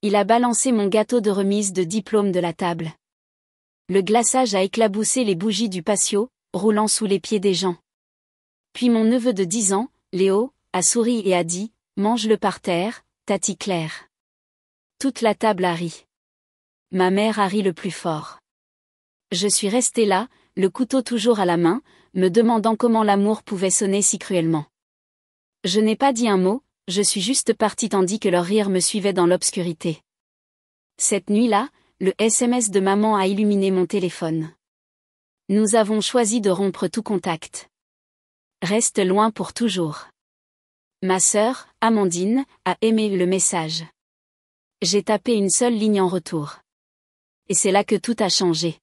Il a balancé mon gâteau de remise de diplôme de la table. Le glaçage a éclaboussé les bougies du patio, roulant sous les pieds des gens. Puis mon neveu de 10 ans, Léo, a souri et a dit « Mange-le par terre, Tati Claire ». Toute la table a ri. Ma mère a ri le plus fort. Je suis restée là, le couteau toujours à la main, me demandant comment l'amour pouvait sonner si cruellement. Je n'ai pas dit un mot, je suis juste partie tandis que leur rire me suivait dans l'obscurité. Cette nuit-là, le SMS de maman a illuminé mon téléphone. Nous avons choisi de rompre tout contact. Reste loin pour toujours. Ma sœur, Amandine, a aimé le message. J'ai tapé une seule ligne en retour. Et c'est là que tout a changé.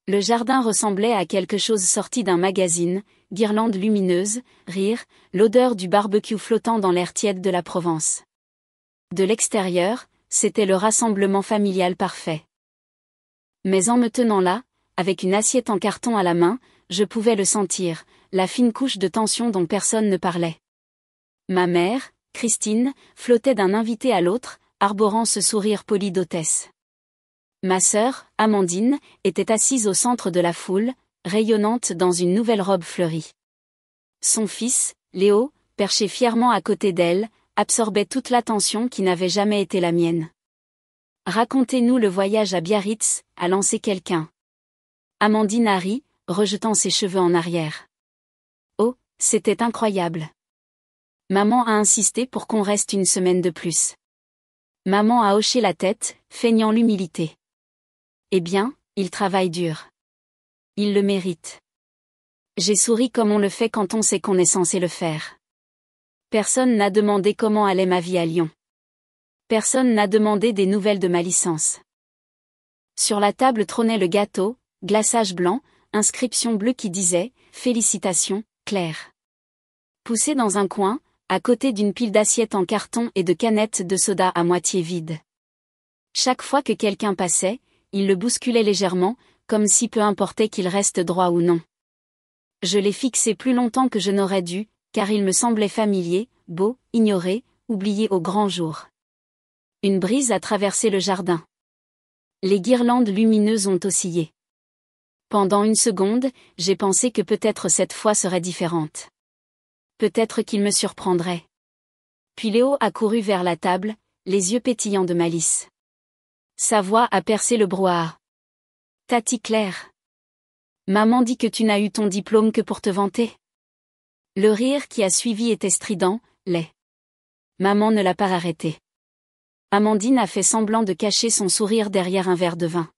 Le jardin ressemblait à quelque chose sorti d'un magazine, guirlandes lumineuses, rire, l'odeur du barbecue flottant dans l'air tiède de la Provence. De l'extérieur, c'était le rassemblement familial parfait. Mais en me tenant là, avec une assiette en carton à la main, je pouvais le sentir, la fine couche de tension dont personne ne parlait. Ma mère, Christine, flottait d'un invité à l'autre, arborant ce sourire poli d'hôtesse. Ma sœur, Amandine, était assise au centre de la foule, rayonnante dans une nouvelle robe fleurie. Son fils, Léo, perché fièrement à côté d'elle, absorbait toute l'attention qui n'avait jamais été la mienne. « Racontez-nous le voyage à Biarritz », a lancé quelqu'un. Amandine a ri, rejetant ses cheveux en arrière. « Oh, c'était incroyable. Maman a insisté pour qu'on reste une semaine de plus. » Maman a hoché la tête, feignant l'humilité. Eh bien, il travaille dur. Il le mérite. J'ai souri comme on le fait quand on sait qu'on est censé le faire. Personne n'a demandé comment allait ma vie à Lyon. Personne n'a demandé des nouvelles de ma licence. Sur la table trônait le gâteau, glaçage blanc, inscription bleue qui disait « Félicitations, Claire ». Poussé dans un coin, à côté d'une pile d'assiettes en carton et de canettes de soda à moitié vides. Chaque fois que quelqu'un passait, il le bousculait légèrement, comme si peu importait qu'il reste droit ou non. Je l'ai fixé plus longtemps que je n'aurais dû, car il me semblait familier, beau, ignoré, oublié au grand jour. Une brise a traversé le jardin. Les guirlandes lumineuses ont oscillé. Pendant une seconde, j'ai pensé que peut-être cette fois serait différente. Peut-être qu'il me surprendrait. Puis Léo a couru vers la table, les yeux pétillants de malice. Sa voix a percé le brouhaha. « Tati Claire. Maman dit que tu n'as eu ton diplôme que pour te vanter. » Le rire qui a suivi était strident, laid. Maman ne l'a pas arrêté. Amandine a fait semblant de cacher son sourire derrière un verre de vin.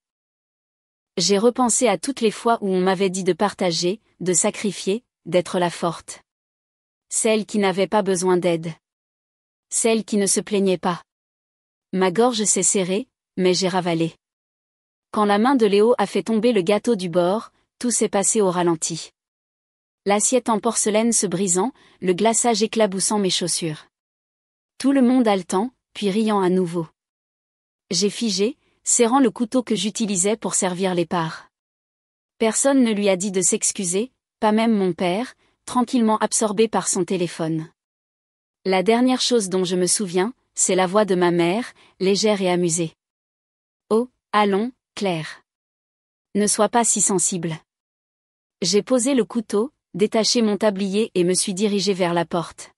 J'ai repensé à toutes les fois où on m'avait dit de partager, de sacrifier, d'être la forte. Celle qui n'avait pas besoin d'aide. Celle qui ne se plaignait pas. Ma gorge s'est serrée, mais j'ai ravalé. Quand la main de Léo a fait tomber le gâteau du bord, tout s'est passé au ralenti. L'assiette en porcelaine se brisant, le glaçage éclaboussant mes chaussures. Tout le monde haletant, puis riant à nouveau. J'ai figé, serrant le couteau que j'utilisais pour servir les parts. Personne ne lui a dit de s'excuser, pas même mon père, tranquillement absorbé par son téléphone. La dernière chose dont je me souviens, c'est la voix de ma mère, légère et amusée. « Oh, allons, Claire. Ne sois pas si sensible. » J'ai posé le couteau, détaché mon tablier et me suis dirigé vers la porte.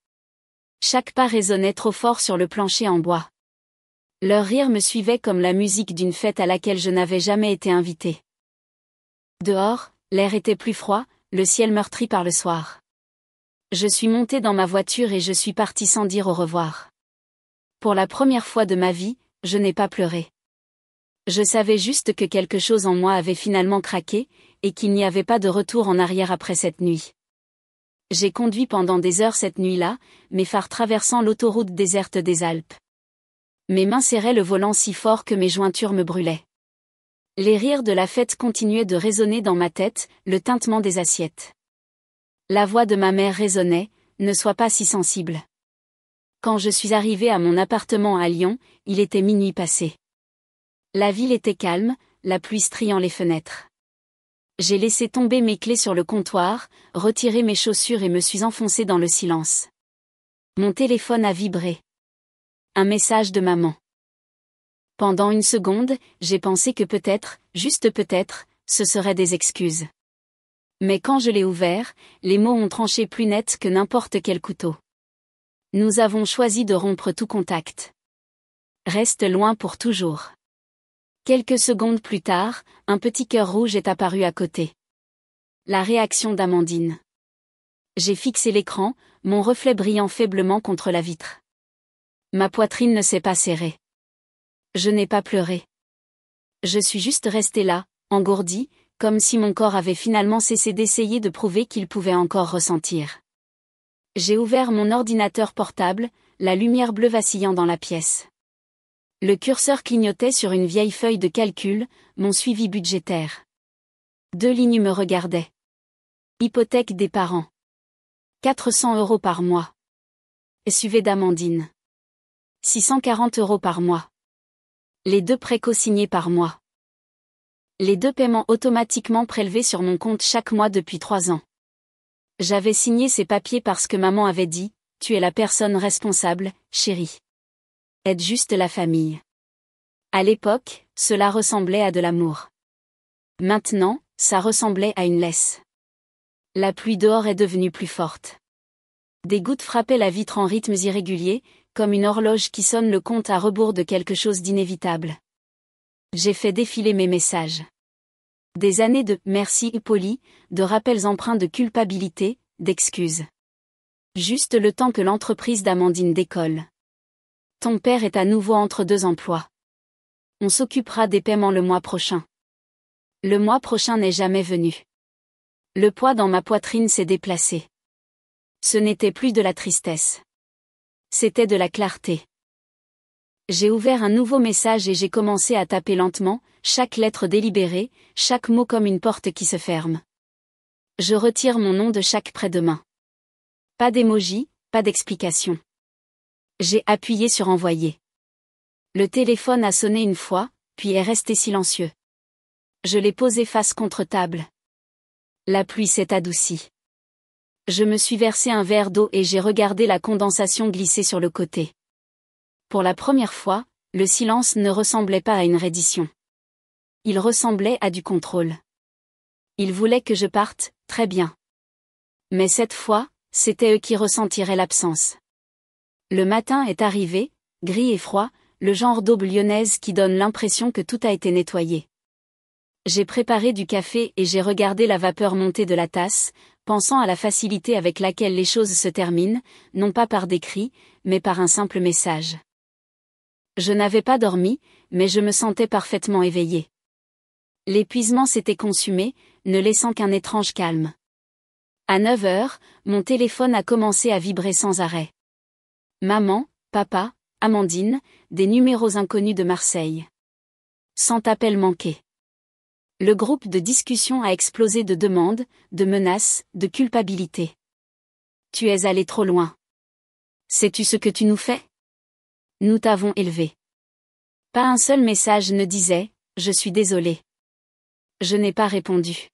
Chaque pas résonnait trop fort sur le plancher en bois. Leur rire me suivait comme la musique d'une fête à laquelle je n'avais jamais été invitée. Dehors, l'air était plus froid, le ciel meurtri par le soir. Je suis montée dans ma voiture et je suis partie sans dire au revoir. Pour la première fois de ma vie, je n'ai pas pleuré. Je savais juste que quelque chose en moi avait finalement craqué, et qu'il n'y avait pas de retour en arrière après cette nuit. J'ai conduit pendant des heures cette nuit-là, mes phares traversant l'autoroute déserte des Alpes. Mes mains serraient le volant si fort que mes jointures me brûlaient. Les rires de la fête continuaient de résonner dans ma tête, le tintement des assiettes. La voix de ma mère résonnait, « Ne sois pas si sensible. » Quand je suis arrivée à mon appartement à Lyon, il était minuit passé. La ville était calme, la pluie striant les fenêtres. J'ai laissé tomber mes clés sur le comptoir, retiré mes chaussures et me suis enfoncée dans le silence. Mon téléphone a vibré. Un message de maman. Pendant une seconde, j'ai pensé que peut-être, juste peut-être, ce seraient des excuses. Mais quand je l'ai ouvert, les mots ont tranché plus net que n'importe quel couteau. Nous avons choisi de rompre tout contact. Reste loin pour toujours. Quelques secondes plus tard, un petit cœur rouge est apparu à côté. La réaction d'Amandine. J'ai fixé l'écran, mon reflet brillant faiblement contre la vitre. Ma poitrine ne s'est pas serrée. Je n'ai pas pleuré. Je suis juste restée là, engourdie, comme si mon corps avait finalement cessé d'essayer de prouver qu'il pouvait encore ressentir. J'ai ouvert mon ordinateur portable, la lumière bleue vacillant dans la pièce. Le curseur clignotait sur une vieille feuille de calcul, mon suivi budgétaire. 2 lignes me regardaient. Hypothèque des parents. 400 € par mois. SUV d'Amandine. 640 € par mois. Les 2 prêts co-signés par mois. Les 2 paiements automatiquement prélevés sur mon compte chaque mois depuis 3 ans. J'avais signé ces papiers parce que maman avait dit, tu es la personne responsable, chérie. Aide juste la famille. À l'époque, cela ressemblait à de l'amour. Maintenant, ça ressemblait à une laisse. La pluie dehors est devenue plus forte. Des gouttes frappaient la vitre en rythmes irréguliers, comme une horloge qui sonne le compte à rebours de quelque chose d'inévitable. J'ai fait défiler mes messages. Des années de « merci » poli, de rappels empreints de culpabilité, d'excuses. Juste le temps que l'entreprise d'Amandine décolle. Ton père est à nouveau entre 2 emplois. On s'occupera des paiements le mois prochain. Le mois prochain n'est jamais venu. Le poids dans ma poitrine s'est déplacé. Ce n'était plus de la tristesse. C'était de la clarté. J'ai ouvert un nouveau message et j'ai commencé à taper lentement, chaque lettre délibérée, chaque mot comme une porte qui se ferme. Je retire mon nom de chaque prêt de main. Pas d'émoji, pas d'explication. J'ai appuyé sur envoyer. Le téléphone a sonné une fois, puis est resté silencieux. Je l'ai posé face contre table. La pluie s'est adoucie. Je me suis versé un verre d'eau et j'ai regardé la condensation glisser sur le côté. Pour la première fois, le silence ne ressemblait pas à une reddition. Il ressemblait à du contrôle. Ils voulaient que je parte, très bien. Mais cette fois, c'était eux qui ressentiraient l'absence. Le matin est arrivé, gris et froid, le genre d'aube lyonnaise qui donne l'impression que tout a été nettoyé. J'ai préparé du café et j'ai regardé la vapeur monter de la tasse, pensant à la facilité avec laquelle les choses se terminent, non pas par des cris, mais par un simple message. Je n'avais pas dormi, mais je me sentais parfaitement éveillée. L'épuisement s'était consumé, ne laissant qu'un étrange calme. À 9 heures, mon téléphone a commencé à vibrer sans arrêt. Maman, papa, Amandine, des numéros inconnus de Marseille. 100 appels manqués. Le groupe de discussion a explosé de demandes, de menaces, de culpabilité. Tu es allé trop loin. Sais-tu ce que tu nous fais? Nous t'avons élevé. Pas un seul message ne disait « Je suis désolé ». Je n'ai pas répondu.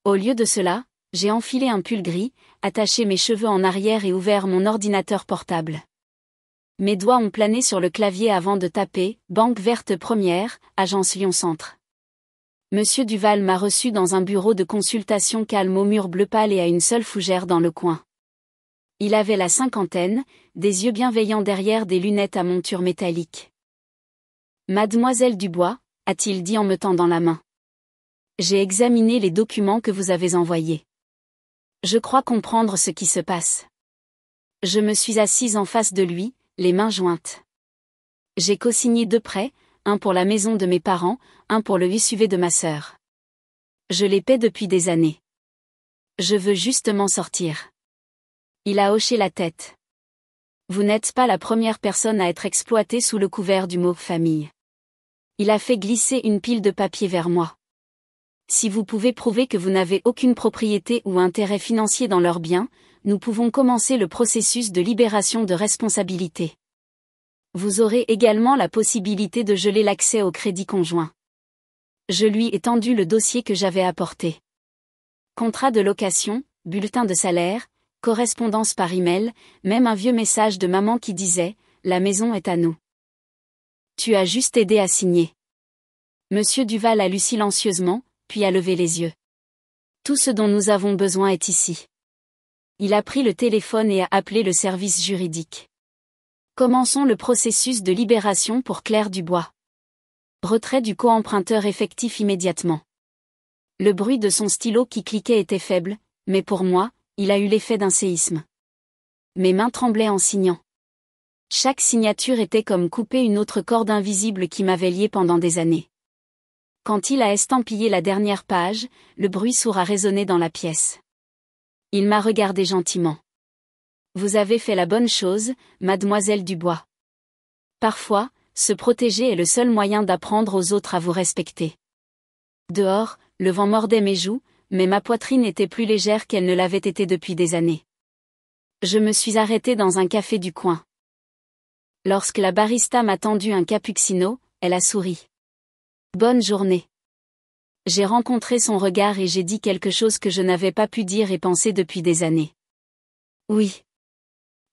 Au lieu de cela, j'ai enfilé un pull gris, attaché mes cheveux en arrière et ouvert mon ordinateur portable. Mes doigts ont plané sur le clavier avant de taper « Banque verte première, agence Lyon Centre ». Monsieur Duval m'a reçu dans un bureau de consultation calme au mur bleu pâle et à une seule fougère dans le coin. Il avait la cinquantaine, des yeux bienveillants derrière des lunettes à monture métallique. Mademoiselle Dubois, a-t-il dit en me tendant la main. J'ai examiné les documents que vous avez envoyés. Je crois comprendre ce qui se passe. Je me suis assise en face de lui, les mains jointes. J'ai co-signé 2 prêts, un pour la maison de mes parents, un pour le SUV de ma sœur. Je les paie depuis des années. Je veux juste m'en sortir. Il a hoché la tête. Vous n'êtes pas la première personne à être exploitée sous le couvert du mot « famille ». Il a fait glisser une pile de papier vers moi. Si vous pouvez prouver que vous n'avez aucune propriété ou intérêt financier dans leurs biens, nous pouvons commencer le processus de libération de responsabilité. Vous aurez également la possibilité de geler l'accès au crédit conjoint. Je lui ai tendu le dossier que j'avais apporté. Contrat de location, bulletin de salaire, correspondance par email, même un vieux message de maman qui disait « La maison est à nous ». Tu as juste aidé à signer. Monsieur Duval a lu silencieusement, puis a levé les yeux. Tout ce dont nous avons besoin est ici. Il a pris le téléphone et a appelé le service juridique. Commençons le processus de libération pour Claire Dubois. Retrait du co-emprunteur effectif immédiatement. Le bruit de son stylo qui cliquait était faible, mais pour moi, il a eu l'effet d'un séisme. Mes mains tremblaient en signant. Chaque signature était comme couper une autre corde invisible qui m'avait lié pendant des années. Quand il a estampillé la dernière page, le bruit sourd a résonné dans la pièce. Il m'a regardé gentiment. Vous avez fait la bonne chose, mademoiselle Dubois. Parfois, se protéger est le seul moyen d'apprendre aux autres à vous respecter. Dehors, le vent mordait mes joues, mais ma poitrine était plus légère qu'elle ne l'avait été depuis des années. Je me suis arrêtée dans un café du coin. Lorsque la barista m'a tendu un cappuccino, elle a souri. Bonne journée. J'ai rencontré son regard et j'ai dit quelque chose que je n'avais pas pu dire et penser depuis des années. Oui.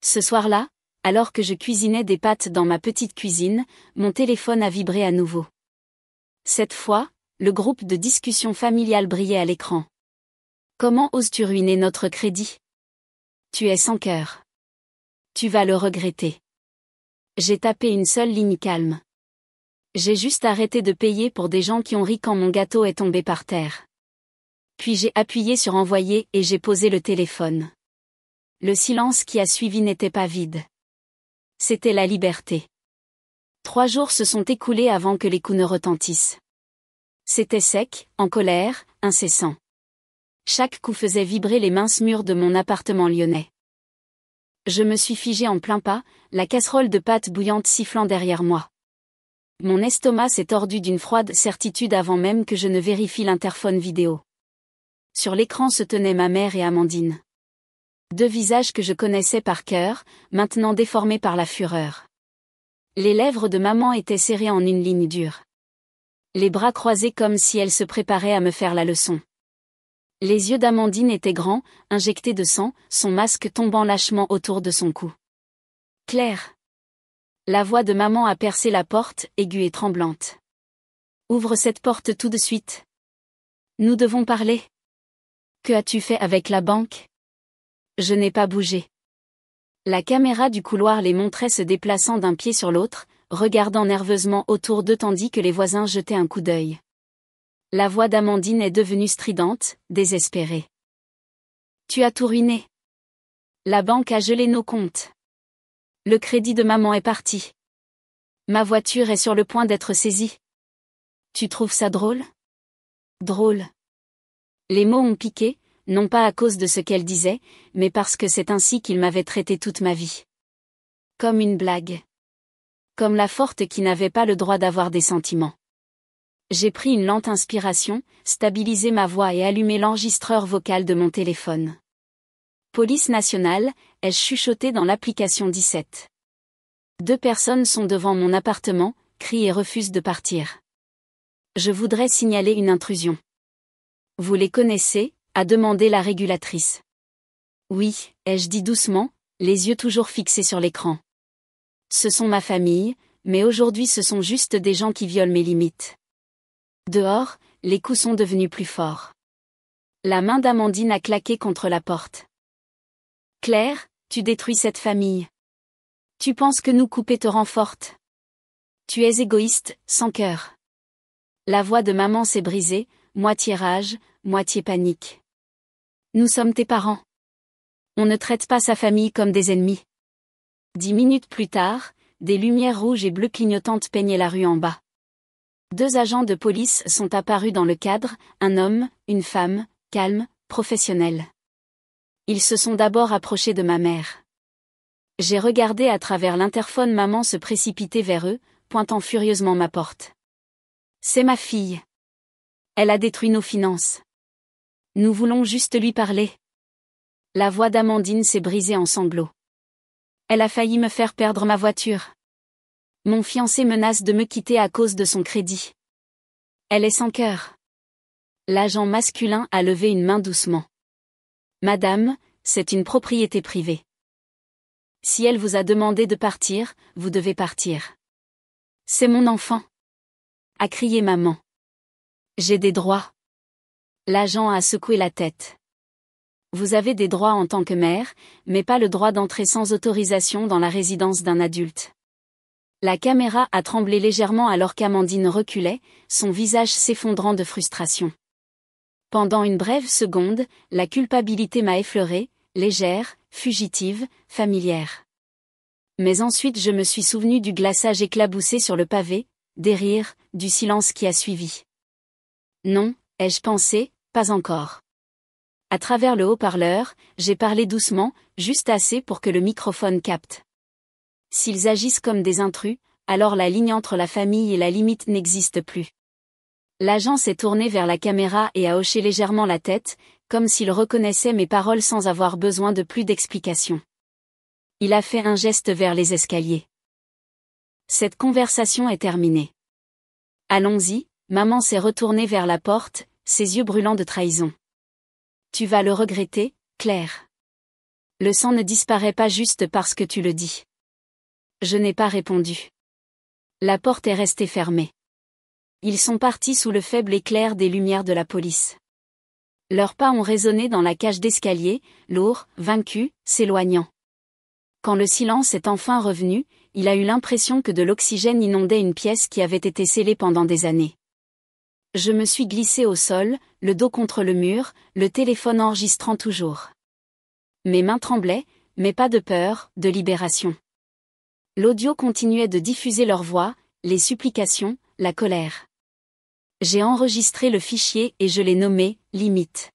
Ce soir-là, alors que je cuisinais des pâtes dans ma petite cuisine, mon téléphone a vibré à nouveau. Cette fois, le groupe de discussion familiale brillait à l'écran. Comment oses-tu ruiner notre crédit? Tu es sans cœur. Tu vas le regretter. J'ai tapé une seule ligne calme. J'ai juste arrêté de payer pour des gens qui ont ri quand mon gâteau est tombé par terre. Puis j'ai appuyé sur envoyer et j'ai posé le téléphone. Le silence qui a suivi n'était pas vide. C'était la liberté. 3 jours se sont écoulés avant que les coups ne retentissent. C'était sec, en colère, incessant. Chaque coup faisait vibrer les minces murs de mon appartement lyonnais. Je me suis figé en plein pas, la casserole de pâtes bouillantes sifflant derrière moi. Mon estomac s'est tordu d'une froide certitude avant même que je ne vérifie l'interphone vidéo. Sur l'écran se tenaient ma mère et Amandine. 2 visages que je connaissais par cœur, maintenant déformés par la fureur. Les lèvres de maman étaient serrées en une ligne dure. Les bras croisés comme si elle se préparait à me faire la leçon. Les yeux d'Amandine étaient grands, injectés de sang, son masque tombant lâchement autour de son cou. Claire. La voix de maman a percé la porte, aiguë et tremblante. Ouvre cette porte tout de suite. Nous devons parler. Que as-tu fait avec la banque? Je n'ai pas bougé. La caméra du couloir les montrait se déplaçant d'un pied sur l'autre, regardant nerveusement autour d'eux tandis que les voisins jetaient un coup d'œil. La voix d'Amandine est devenue stridente, désespérée. Tu as tout ruiné. La banque a gelé nos comptes. Le crédit de maman est parti. Ma voiture est sur le point d'être saisie. Tu trouves ça drôle? Drôle. Les mots ont piqué, non pas à cause de ce qu'elle disait, mais parce que c'est ainsi qu'il m'avait traité toute ma vie. Comme une blague. Comme la forte qui n'avait pas le droit d'avoir des sentiments. J'ai pris une lente inspiration, stabilisé ma voix et allumé l'enregistreur vocal de mon téléphone. Police nationale, ai-je chuchoté dans l'application 17. 2 personnes sont devant mon appartement, crient et refusent de partir. Je voudrais signaler une intrusion. Vous les connaissez? A demandé la régulatrice. Oui, ai-je dit doucement, les yeux toujours fixés sur l'écran. Ce sont ma famille, mais aujourd'hui ce sont juste des gens qui violent mes limites. Dehors, les coups sont devenus plus forts. La main d'Amandine a claqué contre la porte. Claire, tu détruis cette famille. Tu penses que nous couper te rend forte. Tu es égoïste, sans cœur. La voix de maman s'est brisée, moitié rage, moitié panique. Nous sommes tes parents. On ne traite pas sa famille comme des ennemis. 10 minutes plus tard, des lumières rouges et bleues clignotantes peignaient la rue en bas. 2 agents de police sont apparus dans le cadre, un homme, une femme, calme, professionnel. Ils se sont d'abord approchés de ma mère. J'ai regardé à travers l'interphone maman se précipiter vers eux, pointant furieusement ma porte. C'est ma fille. Elle a détruit nos finances. Nous voulons juste lui parler. La voix d'Amandine s'est brisée en sanglots. Elle a failli me faire perdre ma voiture. Mon fiancé menace de me quitter à cause de son crédit. Elle est sans cœur. L'agent masculin a levé une main doucement. Madame, c'est une propriété privée. Si elle vous a demandé de partir, vous devez partir. C'est mon enfant, a crié maman. J'ai des droits. L'agent a secoué la tête. Vous avez des droits en tant que mère, mais pas le droit d'entrer sans autorisation dans la résidence d'un adulte. La caméra a tremblé légèrement alors qu'Amandine reculait, son visage s'effondrant de frustration. Pendant une brève seconde, la culpabilité m'a effleurée, légère, fugitive, familière. Mais ensuite je me suis souvenu du glaçage éclaboussé sur le pavé, des rires, du silence qui a suivi. Non, ai-je pensé, pas encore. À travers le haut-parleur, j'ai parlé doucement, juste assez pour que le microphone capte. S'ils agissent comme des intrus, alors la ligne entre la famille et la limite n'existe plus. L'agent s'est tourné vers la caméra et a hoché légèrement la tête, comme s'il reconnaissait mes paroles sans avoir besoin de plus d'explications. Il a fait un geste vers les escaliers. Cette conversation est terminée. Allons-y, maman s'est retournée vers la porte, ses yeux brûlants de trahison. Tu vas le regretter, Claire. Le sang ne disparaît pas juste parce que tu le dis. Je n'ai pas répondu. La porte est restée fermée. Ils sont partis sous le faible éclair des lumières de la police. Leurs pas ont résonné dans la cage d'escalier, lourds, vaincus, s'éloignant. Quand le silence est enfin revenu, il a eu l'impression que de l'oxygène inondait une pièce qui avait été scellée pendant des années. Je me suis glissée au sol, le dos contre le mur, le téléphone enregistrant toujours. Mes mains tremblaient, mais pas de peur, de libération. L'audio continuait de diffuser leur voix, les supplications, la colère. J'ai enregistré le fichier et je l'ai nommé « Limite ».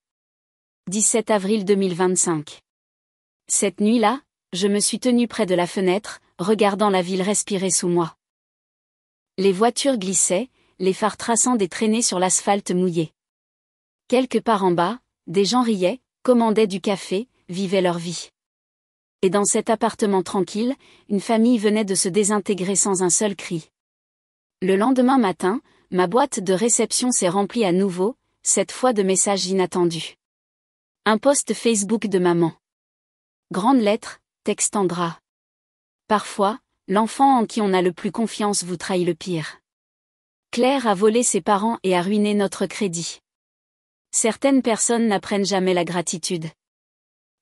17 avril 2025. Cette nuit-là, je me suis tenue près de la fenêtre, regardant la ville respirer sous moi. Les voitures glissaient, les phares traçant des traînées sur l'asphalte mouillé. Quelque part en bas, des gens riaient, commandaient du café, vivaient leur vie. Et dans cet appartement tranquille, une famille venait de se désintégrer sans un seul cri. Le lendemain matin, ma boîte de réception s'est remplie à nouveau, cette fois de messages inattendus. Un post Facebook de maman. Grande lettre, texte en gras. Parfois, l'enfant en qui on a le plus confiance vous trahit le pire. Claire a volé ses parents et a ruiné notre crédit. Certaines personnes n'apprennent jamais la gratitude.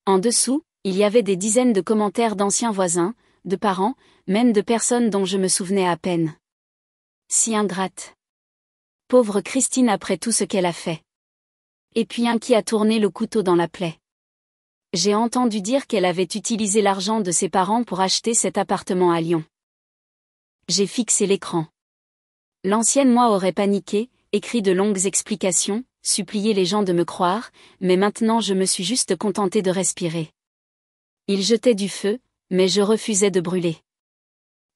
En dessous, il y avait des dizaines de commentaires d'anciens voisins, de parents, même de personnes dont je me souvenais à peine. Si ingrate. Pauvre Christine après tout ce qu'elle a fait. Et puis un qui a tourné le couteau dans la plaie. J'ai entendu dire qu'elle avait utilisé l'argent de ses parents pour acheter cet appartement à Lyon. J'ai fixé l'écran. L'ancienne moi aurait paniqué, écrit de longues explications, supplié les gens de me croire, mais maintenant je me suis juste contentée de respirer. Il jetait du feu, mais je refusais de brûler.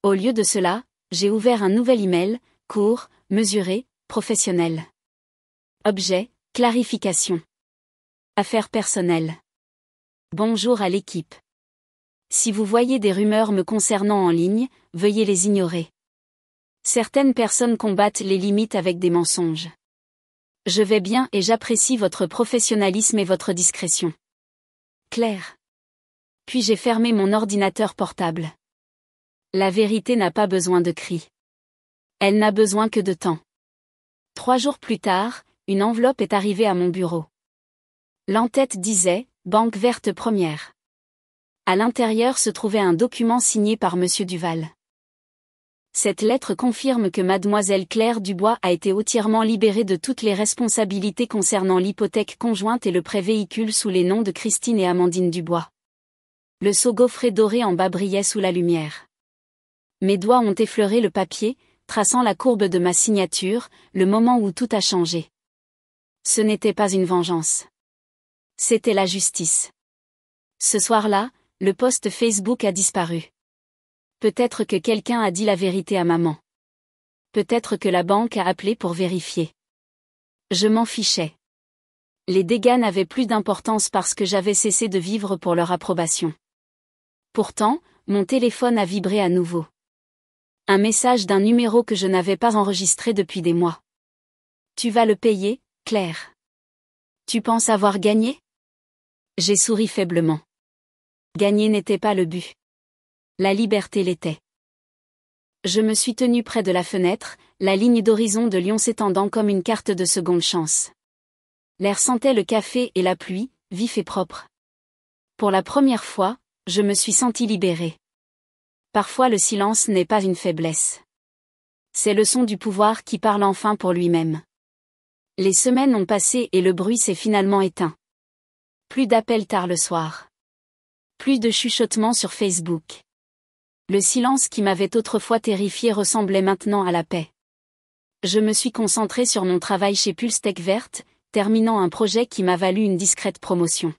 Au lieu de cela, j'ai ouvert un nouvel email, court, mesuré, professionnel. Objet, clarification. Affaires personnelles. Bonjour à l'équipe. Si vous voyez des rumeurs me concernant en ligne, veuillez les ignorer. Certaines personnes combattent les limites avec des mensonges. Je vais bien et j'apprécie votre professionnalisme et votre discrétion. Claire. Puis j'ai fermé mon ordinateur portable. La vérité n'a pas besoin de cris. Elle n'a besoin que de temps. 3 jours plus tard, une enveloppe est arrivée à mon bureau. L'en-tête disait « Banque verte première ». À l'intérieur se trouvait un document signé par Monsieur Duval. Cette lettre confirme que mademoiselle Claire Dubois a été entièrement libérée de toutes les responsabilités concernant l'hypothèque conjointe et le prêt véhicule sous les noms de Christine et Amandine Dubois. Le sceau gaufré doré en bas brillait sous la lumière. Mes doigts ont effleuré le papier, traçant la courbe de ma signature, le moment où tout a changé. Ce n'était pas une vengeance. C'était la justice. Ce soir-là, le post Facebook a disparu. Peut-être que quelqu'un a dit la vérité à maman. Peut-être que la banque a appelé pour vérifier. Je m'en fichais. Les dégâts n'avaient plus d'importance parce que j'avais cessé de vivre pour leur approbation. Pourtant, mon téléphone a vibré à nouveau. Un message d'un numéro que je n'avais pas enregistré depuis des mois. Tu vas le payer, Claire. Tu penses avoir gagné ? J'ai souri faiblement. Gagner n'était pas le but. La liberté l'était. Je me suis tenue près de la fenêtre, la ligne d'horizon de Lyon s'étendant comme une carte de seconde chance. L'air sentait le café et la pluie, vif et propre. Pour la première fois, je me suis sentie libérée. Parfois le silence n'est pas une faiblesse. C'est le son du pouvoir qui parle enfin pour lui-même. Les semaines ont passé et le bruit s'est finalement éteint. Plus d'appels tard le soir. Plus de chuchotements sur Facebook. Le silence qui m'avait autrefois terrifié ressemblait maintenant à la paix. Je me suis concentrée sur mon travail chez Pulse Tech Verte, terminant un projet qui m'a valu une discrète promotion.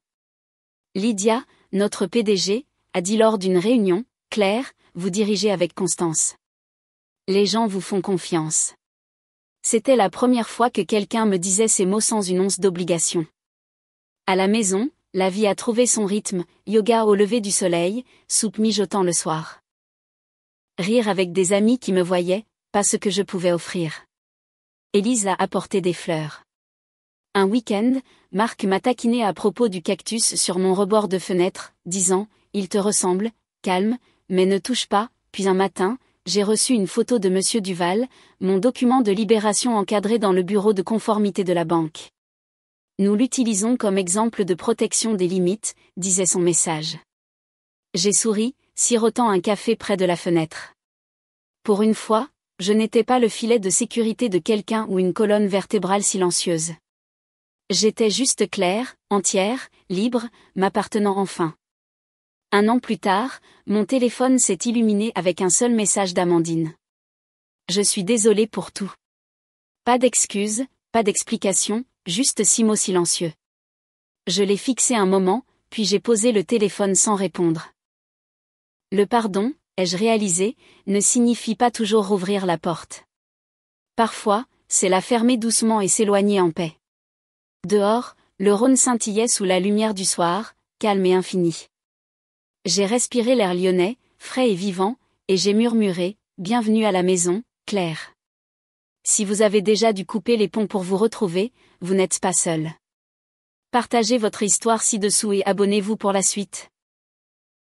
Lydia, notre PDG, a dit lors d'une réunion, « Claire, vous dirigez avec constance. Les gens vous font confiance. » C'était la première fois que quelqu'un me disait ces mots sans une once d'obligation. À la maison, la vie a trouvé son rythme, yoga au lever du soleil, soupe mijotant le soir. Rire avec des amis qui me voyaient, pas ce que je pouvais offrir. Élise a apporté des fleurs. Un week-end, Marc m'a taquiné à propos du cactus sur mon rebord de fenêtre, disant « Il te ressemble, calme, mais ne touche pas », puis un matin, j'ai reçu une photo de Monsieur Duval, mon document de libération encadré dans le bureau de conformité de la banque. Nous l'utilisons comme exemple de protection des limites, disait son message. J'ai souri, sirotant un café près de la fenêtre. Pour une fois, je n'étais pas le filet de sécurité de quelqu'un ou une colonne vertébrale silencieuse. J'étais juste claire, entière, libre, m'appartenant enfin. 1 an plus tard, mon téléphone s'est illuminé avec un seul message d'Amandine. Je suis désolée pour tout. Pas d'excuses, pas d'explications, juste 6 mots silencieux. Je l'ai fixé un moment, puis j'ai posé le téléphone sans répondre. Le pardon, ai-je réalisé, ne signifie pas toujours rouvrir la porte. Parfois, c'est la fermer doucement et s'éloigner en paix. Dehors, le Rhône scintillait sous la lumière du soir, calme et infini. J'ai respiré l'air lyonnais, frais et vivant, et j'ai murmuré « Bienvenue à la maison, Claire ». Si vous avez déjà dû couper les ponts pour vous retrouver, vous n'êtes pas seul. Partagez votre histoire ci-dessous et abonnez-vous pour la suite.